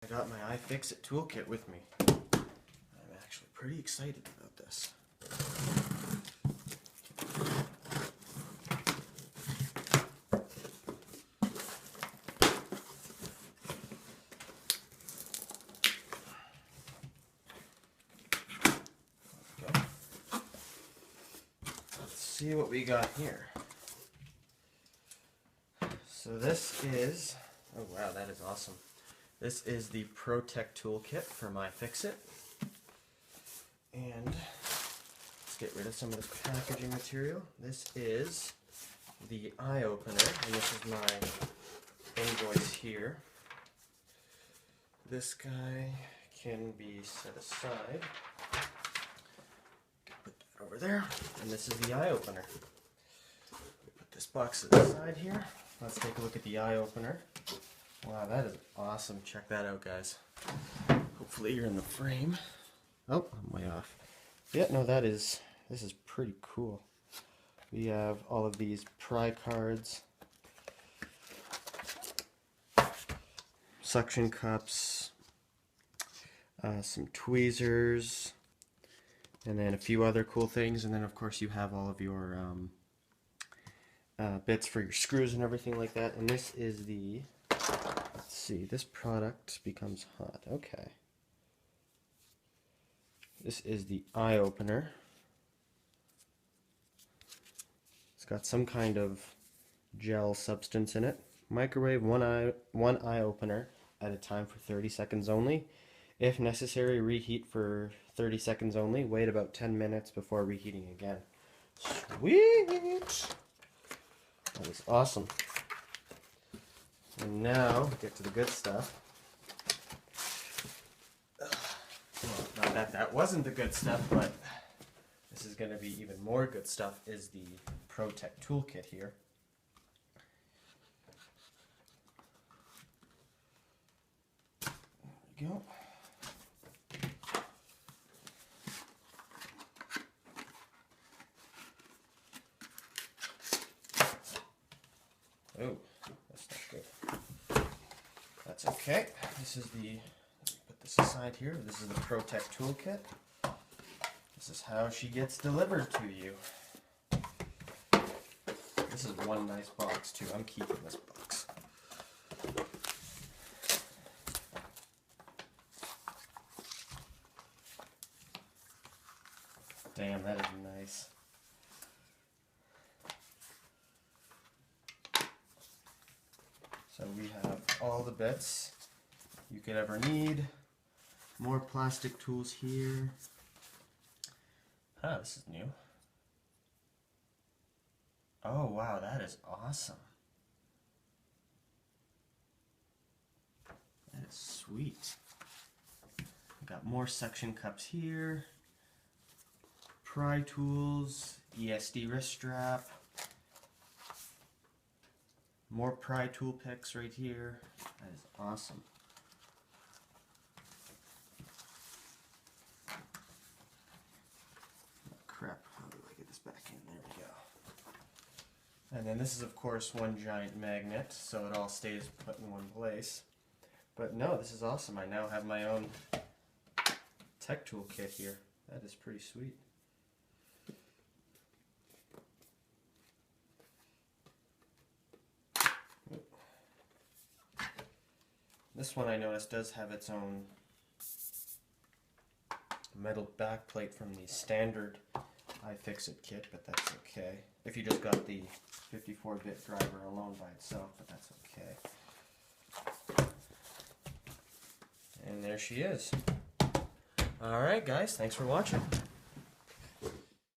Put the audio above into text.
I got my iFixit toolkit with me. I'm actually pretty excited about this. Okay. Let's see what we got here. So this is, oh wow, that is awesome. This is the Tech Toolkit from iFixit. And let's get rid of some of this packaging material. This is the iOpener, and this is my invoice here. This guy can be set aside. Put that over there. And this is the iOpener. Put this box to the side here. Let's take a look at the iOpener. Wow, that is awesome. Check that out, guys. Hopefully you're in the frame. Oh, I'm way off. Yeah, no, this is pretty cool. We have all of these pry cards, suction cups, some tweezers, and then a few other cool things. And then, of course, you have all of your bits for your screws and everything like that. And this is the, let's see, this product becomes hot. Okay. This is the iOpener. It's got some kind of gel substance in it. Microwave one iOpener at a time for 30 seconds only. If necessary, reheat for 30 seconds only. Wait about 10 minutes before reheating again. Sweet! That is awesome. And now, get to the good stuff. Well, not that wasn't the good stuff, but this is going to be even more good stuff, is the Tech Toolkit here. There we go. Oh, that's not good. That's okay. This is the, let me put this aside here. This is the Tech Toolkit. This is how she gets delivered to you. This is one nice box too. I'm keeping this box. Damn, that is nice. So we have all the bits you could ever need. More plastic tools here. Ah, this is new. Oh wow, that is awesome. That is sweet. We got more suction cups here. Pry tools, ESD wrist strap. More pry tool picks right here. That is awesome. Oh, crap, how do I get this back in? There we go. And then this is, of course, one giant magnet, so it all stays put in one place. But no, this is awesome. I now have my own Tech Toolkit here. That is pretty sweet. This one I noticed does have its own metal backplate from the standard iFixit kit, but that's okay. If you just got the 54-bit driver alone by itself, but that's okay. And there she is. Alright guys, thanks for watching.